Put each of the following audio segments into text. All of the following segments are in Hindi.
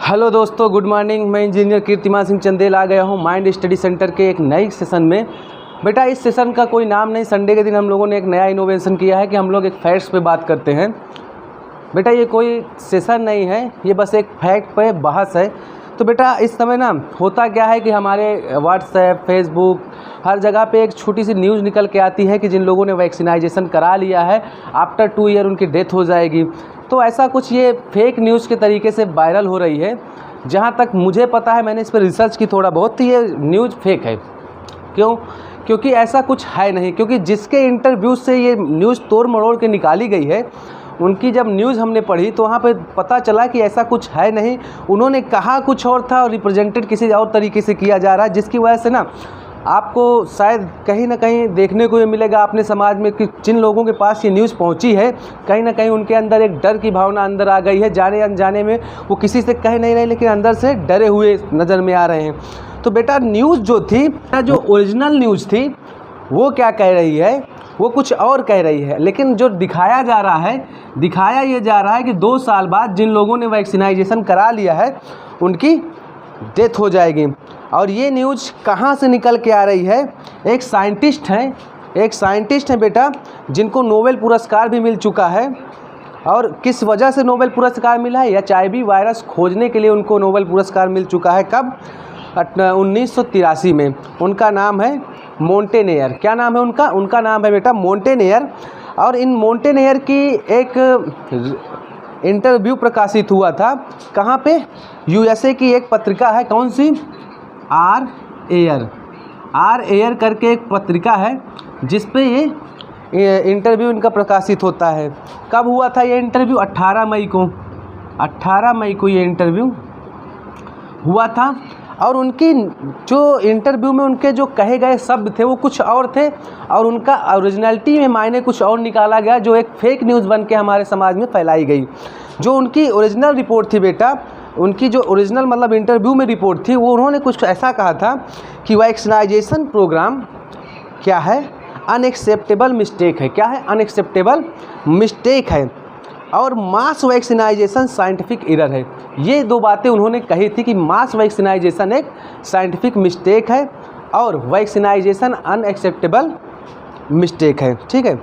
हेलो दोस्तों, गुड मॉर्निंग। मैं इंजीनियर कीर्तिमान सिंह चंदेल आ गया हूँ माइंड स्टडी सेंटर के एक नई सेशन में। बेटा इस सेशन का कोई नाम नहीं, संडे के दिन हम लोगों ने एक नया इनोवेशन किया है कि हम लोग एक फैक्ट्स पे बात करते हैं। बेटा ये कोई सेशन नहीं है, ये बस एक फैक्ट पे बहस है। तो बेटा इस समय ना होता क्या है कि हमारे व्हाट्सएप, फेसबुक, हर जगह पे एक छोटी सी न्यूज़ निकल के आती है कि जिन लोगों ने वैक्सीनाइजेशन करा लिया है आफ्टर 2 ईयर उनकी डेथ हो जाएगी। तो ऐसा कुछ ये फेक न्यूज़ के तरीके से वायरल हो रही है। जहाँ तक मुझे पता है, मैंने इस पर रिसर्च की थोड़ा बहुत, तो ये न्यूज़ फेक है। क्यों? क्योंकि ऐसा कुछ है नहीं। क्योंकि जिसके इंटरव्यू से ये न्यूज़ तोड़ मरोड़ के निकाली गई है, उनकी जब न्यूज़ हमने पढ़ी तो वहाँ पे पता चला कि ऐसा कुछ है नहीं। उन्होंने कहा कुछ और था और रिप्रेजेंटेड किसी और तरीके से किया जा रहा है, जिसकी वजह से ना आपको शायद कहीं ना कहीं देखने को ये मिलेगा अपने समाज में कि जिन लोगों के पास ये न्यूज़ पहुंची है, कहीं ना कहीं उनके अंदर एक डर की भावना अंदर आ गई है। जाने अनजाने में वो किसी से कह नहीं रहे, लेकिन अंदर से डरे हुए नज़र में आ रहे हैं। तो बेटा न्यूज़ जो थी, जो ओरिजिनल न्यूज़ थी, वो क्या कह रही है, वो कुछ और कह रही है। लेकिन जो दिखाया जा रहा है, दिखाया ये जा रहा है कि 2 साल बाद जिन लोगों ने वैक्सीनाइजेशन करा लिया है उनकी डेथ हो जाएगी। और ये न्यूज़ कहाँ से निकल के आ रही है? एक साइंटिस्ट हैं बेटा, जिनको नोबेल पुरस्कार भी मिल चुका है। और किस वजह से नोबेल पुरस्कार मिला है? HIV वायरस खोजने के लिए उनको नोबेल पुरस्कार मिल चुका है। कब? 1983 में। उनका नाम है मोंटेनेयर। क्या नाम है उनका? उनका नाम है बेटा मोंटेनेयर। और इन मोंटेनेयर की एक इंटरव्यू प्रकाशित हुआ था। कहाँ पे? USA की एक पत्रिका है। कौन सी? आर एयर करके एक पत्रिका है, जिस पे ये इंटरव्यू इनका प्रकाशित होता है। कब हुआ था ये इंटरव्यू? 18 मई को ये इंटरव्यू हुआ था। और उनकी जो इंटरव्यू में उनके जो कहे गए शब्द थे वो कुछ और थे, और उनका ओरिजिनलिटी में मायने कुछ और निकाला गया, जो एक फेक न्यूज़ बन के हमारे समाज में फैलाई गई। जो उनकी ओरिजिनल रिपोर्ट थी बेटा, उनकी जो ओरिजिनल मतलब इंटरव्यू में रिपोर्ट थी, वो उन्होंने कुछ ऐसा कहा था कि वैक्सीनाइजेशन प्रोग्राम क्या है? अनएक्सेप्टेबल मिस्टेक है। क्या है? अनएक्सेप्टेबल मिस्टेक है। और मास वैक्सीनाइजेशन साइंटिफिक एरर है। ये 2 बातें उन्होंने कही थी कि मास वैक्सीनाइजेशन एक साइंटिफिक मिस्टेक है और वैक्सीनाइजेशन अनएक्सेप्टेबल मिस्टेक है। ठीक है।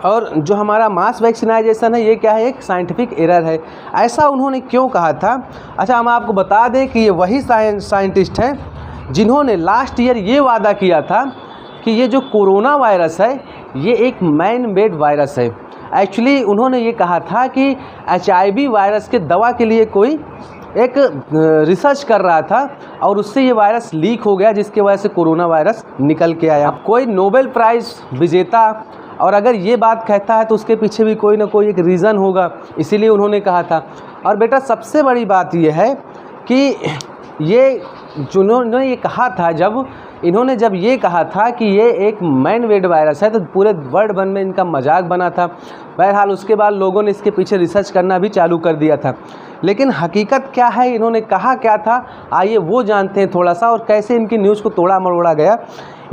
और जो हमारा मास वैक्सीनाइजेशन है, ये क्या है? एक साइंटिफिक एरर है। ऐसा उन्होंने क्यों कहा था? अच्छा, हम आपको बता दें कि ये वही साइंटिस्ट हैं जिन्होंने लास्ट ईयर ये वादा किया था कि ये जो कोरोना वायरस है, ये एक मैन मेड वायरस है। एक्चुअली उन्होंने ये कहा था कि HIV वायरस के दवा के लिए कोई एक रिसर्च कर रहा था, और उससे ये वायरस लीक हो गया, जिसके वजह से कोरोना वायरस निकल के आया। कोई नोबेल प्राइज़ विजेता और अगर ये बात कहता है तो उसके पीछे भी कोई ना कोई एक रीज़न होगा, इसीलिए उन्होंने कहा था। और बेटा सबसे बड़ी बात ये है कि ये जिन्होंने ये कहा था, जब ये कहा था कि ये एक मैन मेड वायरस है, तो पूरे वर्ल्ड भर में इनका मजाक बना था। बहरहाल उसके बाद लोगों ने इसके पीछे रिसर्च करना भी चालू कर दिया था। लेकिन हकीकत क्या है, इन्होंने कहा क्या था, आइए वो जानते हैं थोड़ा सा, और कैसे इनकी न्यूज़ को तोड़ा मरोड़ा गया।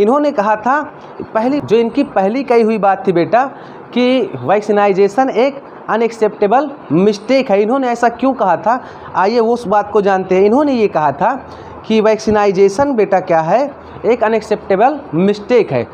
इन्होंने कहा था, इनकी पहली कही हुई बात थी बेटा कि वैक्सीनाइजेशन एक अनएक्सेप्टेबल मिस्टेक है। इन्होंने ऐसा क्यों कहा था? आइए वो उस बात को जानते हैं। इन्होंने ये कहा था कि वैक्सीनाइजेशन बेटा क्या है? एक अनएक्सेप्टेबल मिस्टेक है।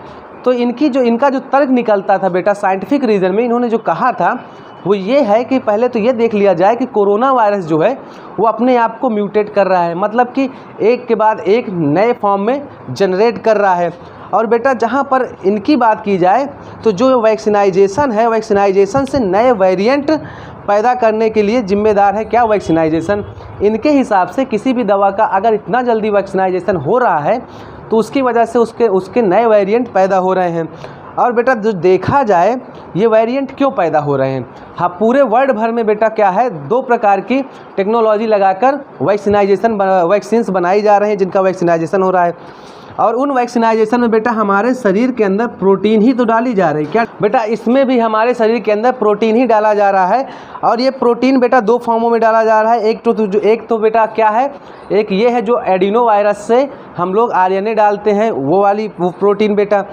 तो इनका जो तर्क निकलता था बेटा साइंटिफिक रीज़न में, इन्होंने जो कहा था वो ये है कि पहले तो ये देख लिया जाए कि कोरोना वायरस जो है वो अपने आप को म्यूटेट कर रहा है, मतलब कि एक के बाद एक नए फॉर्म में जनरेट कर रहा है। और बेटा जहाँ पर इनकी बात की जाए तो जो वैक्सीनाइजेशन है, वैक्सीनाइजेशन से नए वेरिएंट पैदा करने के लिए जिम्मेदार है क्या? वैक्सीनाइजेशन। इनके हिसाब से किसी भी दवा का अगर इतना जल्दी वैक्सीनाइजेशन हो रहा है तो उसकी वजह से उसके नए वेरिएंट पैदा हो रहे हैं। और बेटा जो देखा जाए ये वेरिएंट क्यों पैदा हो रहे हैं? हाँ, पूरे वर्ल्ड भर में बेटा क्या है, 2 प्रकार की टेक्नोलॉजी लगाकर वैक्सीन्स बनाई जा रहे हैं, जिनका वैक्सीनाइजेशन हो रहा है। और उन वैक्सीनाइजेशन में बेटा हमारे शरीर के अंदर प्रोटीन ही तो डाली जा रही है। क्या बेटा? इसमें भी हमारे शरीर के अंदर प्रोटीन ही डाला जा रहा है। और ये प्रोटीन बेटा 2 फॉर्मों में डाला जा रहा है। एक तो बेटा क्या है, एक ये है जो एडिनो वायरस से हम लोग RNA डालते हैं, वो वाली प्रोटीन बेटा।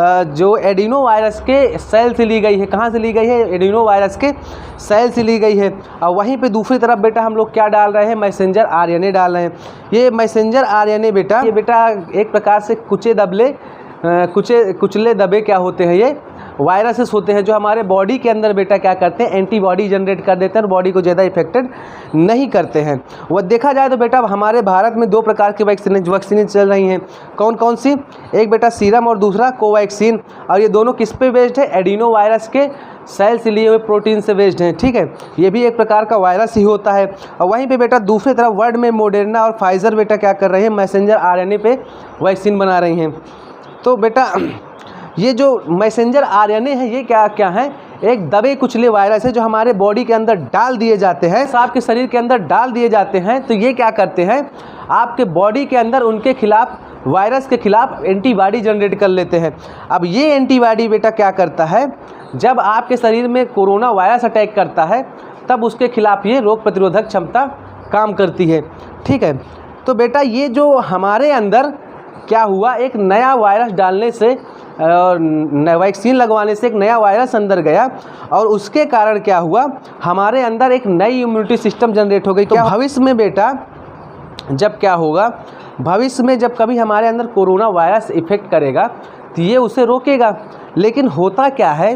जो एडिनो वायरस के सेल से ली गई है। कहाँ से ली गई है? एडिनो वायरस के सेल से ली गई है। और वहीं पे दूसरी तरफ बेटा हम लोग क्या डाल रहे हैं? मैसेंजर आरएनए डाल रहे हैं। ये मैसेंजर आरएनए बेटा, ये बेटा एक प्रकार से कुचले दबे क्या होते हैं? ये वायरसेस होते हैं जो हमारे बॉडी के अंदर बेटा क्या करते हैं? एंटीबॉडी जनरेट कर देते हैं और बॉडी को ज़्यादा इफेक्टेड नहीं करते हैं। वह देखा जाए तो बेटा हमारे भारत में 2 प्रकार की वैक्सीन चल रही हैं। कौन कौन सी? एक बेटा सीरम और दूसरा कोवैक्सीन। और ये दोनों किस पे बेस्ड है? एडिनो वायरस के सेल से लिए हुए प्रोटीन से बेस्ड हैं। ठीक है, ये भी एक प्रकार का वायरस ही होता है। और वहीं पे बेटा दूसरी तरफ वर्ल्ड में मॉडर्ना और फाइजर बेटा क्या कर रहे हैं? मैसेंजर आरएनए पे वैक्सीन बना रही हैं। तो बेटा ये जो मैसेंजर आरएनए है ये क्या क्या है? एक दबे कुचले वायरस है जो हमारे बॉडी के अंदर डाल दिए जाते हैं, आपके शरीर के अंदर डाल दिए जाते हैं। तो ये क्या करते हैं? आपके बॉडी के अंदर उनके खिलाफ, वायरस के खिलाफ एंटीबॉडी जनरेट कर लेते हैं। अब ये एंटीबॉडी बेटा क्या करता है? जब आपके शरीर में कोरोना वायरस अटैक करता है तब उसके खिलाफ ये रोग प्रतिरोधक क्षमता काम करती है। ठीक है, तो बेटा ये जो हमारे अंदर क्या हुआ? एक नया वायरस डालने से और वैक्सीन लगवाने से एक नया वायरस अंदर गया और उसके कारण क्या हुआ? हमारे अंदर एक नई इम्यूनिटी सिस्टम जनरेट हो गई। तो भविष्य में बेटा जब क्या होगा? भविष्य में जब कभी हमारे अंदर कोरोना वायरस इफेक्ट करेगा तो ये उसे रोकेगा। लेकिन होता क्या है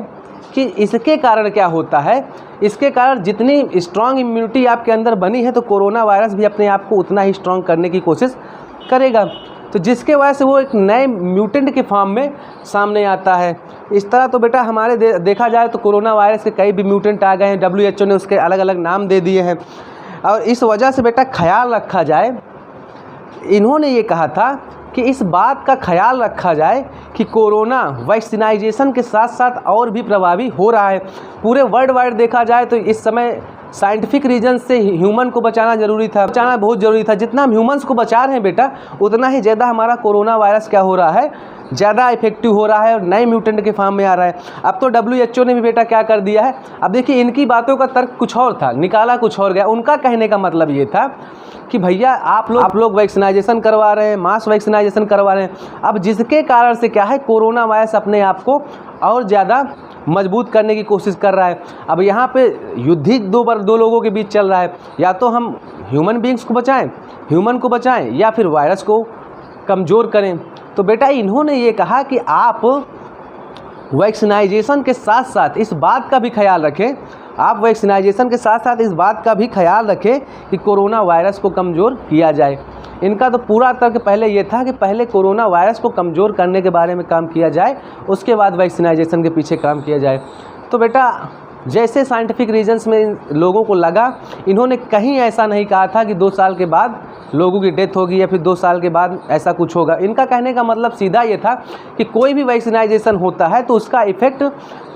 कि इसके कारण क्या होता है? इसके कारण जितनी स्ट्रांग इम्यूनिटी आपके अंदर बनी है तो कोरोना वायरस भी अपने आप को उतना ही स्ट्रांग करने की कोशिश करेगा। तो जिसके वजह से वो एक नए म्यूटेंट के फॉर्म में सामने आता है। इस तरह तो बेटा हमारे देखा जाए तो कोरोना वायरस के कई भी म्यूटेंट आ गए हैं। WHO ने उसके अलग अलग नाम दे दिए हैं। और इस वजह से बेटा ख्याल रखा जाए, इन्होंने ये कहा था कि इस बात का ख्याल रखा जाए कि कोरोना वैक्सीनाइजेशन के साथ साथ और भी प्रभावी हो रहा है। पूरे वर्ल्ड वाइड देखा जाए तो इस समय साइंटिफिक रीजन से ह्यूमन को बचाना ज़रूरी था, बचाना बहुत ज़रूरी था। जितना हम ह्यूमन्स को बचा रहे हैं बेटा उतना ही ज़्यादा हमारा कोरोना वायरस क्या हो रहा है? ज़्यादा इफेक्टिव हो रहा है और नए म्यूटेंट के फॉर्म में आ रहा है। अब तो WHO ने भी बेटा क्या कर दिया है? अब देखिए इनकी बातों का तर्क कुछ और था, निकाला कुछ और गया। उनका कहने का मतलब ये था कि भैया आप लोग वैक्सीनाइजेशन करवा रहे हैं, मास वैक्सीनाइजेशन करवा रहे हैं। अब जिसके कारण से क्या है? कोरोना वायरस अपने आप को और ज़्यादा मजबूत करने की कोशिश कर रहा है। अब यहाँ पे युद्ध ही दो लोगों के बीच चल रहा है। या तो हम ह्यूमन बींग्स को बचाएं, ह्यूमन को बचाएं, या फिर वायरस को कमज़ोर करें। तो बेटा इन्होंने ये कहा कि आप वैक्सीनाइजेशन के साथ साथ इस बात का भी ख्याल रखें, आप वैक्सीनाइजेशन के साथ साथ इस बात का भी ख्याल रखें कि कोरोना वायरस को कमज़ोर किया जाए। इनका तो पूरा तर्क पहले ये था कि पहले कोरोना वायरस को कमज़ोर करने के बारे में काम किया जाए, उसके बाद वैक्सीनाइजेशन के पीछे काम किया जाए। तो बेटा जैसे साइंटिफिक रीजन्स में लोगों को लगा, इन्होंने कहीं ऐसा नहीं कहा था कि 2 साल के बाद लोगों की डेथ होगी या फिर 2 साल के बाद ऐसा कुछ होगा। इनका कहने का मतलब सीधा ये था कि कोई भी वैक्सीनाइजेशन होता है तो उसका इफ़ेक्ट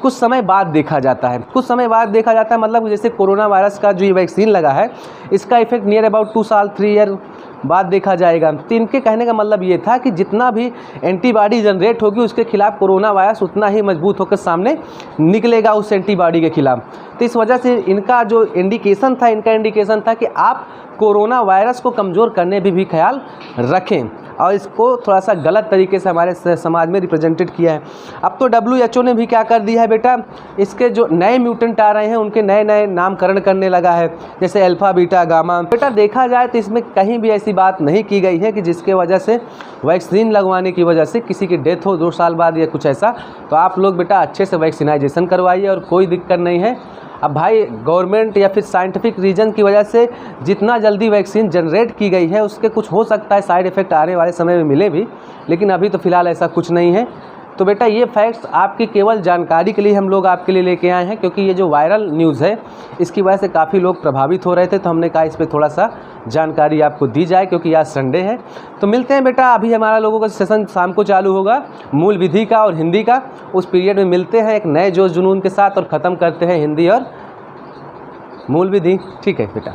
कुछ समय बाद देखा जाता है। कुछ समय बाद देखा जाता है मतलब जैसे कोरोना वायरस का जो ये वैक्सीन लगा है इसका इफ़ेक्ट नियर अबाउट 2 साल 3 ईयर बाद देखा जाएगा। तो इनके कहने का मतलब ये था कि जितना भी एंटीबॉडी जनरेट होगी उसके खिलाफ कोरोना वायरस उतना ही मजबूत होकर सामने निकलेगा उस एंटीबॉडी के खिलाफ। तो इस वजह से इनका जो इंडिकेशन था कि आप कोरोना वायरस को कमज़ोर करने भी ख्याल रखें और इसको थोड़ा सा गलत तरीके से हमारे समाज में रिप्रेजेंटेड किया है। अब तो WHO ने भी क्या कर दिया है बेटा, इसके जो नए म्यूटेंट आ रहे हैं उनके नए नए नामकरण करने लगा है, जैसे अल्फ़ा बीटा गामा। बेटा देखा जाए तो इसमें कहीं भी ऐसी बात नहीं की गई है कि जिसके वजह से वैक्सीन लगवाने की वजह से किसी की डेथ हो 2 साल बाद या कुछ ऐसा। तो आप लोग बेटा अच्छे से वैक्सीनाइजेशन करवाइए और कोई दिक्कत नहीं है। अब भाई गवर्नमेंट या फिर साइंटिफिक रीजन की वजह से जितना जल्दी वैक्सीन जनरेट की गई है उसके कुछ हो सकता है साइड इफ़ेक्ट आने वाले समय में मिले भी, लेकिन अभी तो फ़िलहाल ऐसा कुछ नहीं है। तो बेटा ये फैक्ट्स आपकी केवल जानकारी के लिए हम लोग आपके लिए लेके आए हैं, क्योंकि ये जो वायरल न्यूज़ है इसकी वजह से काफ़ी लोग प्रभावित हो रहे थे। तो हमने कहा इस पर थोड़ा सा जानकारी आपको दी जाए, क्योंकि आज संडे है। तो मिलते हैं बेटा, अभी हमारा लोगों का सेशन शाम को चालू होगा मूल विधि का और हिंदी का। उस पीरियड में मिलते हैं एक नए जोश जुनून के साथ और ख़त्म करते हैं हिंदी और मूल विधि। ठीक है बेटा।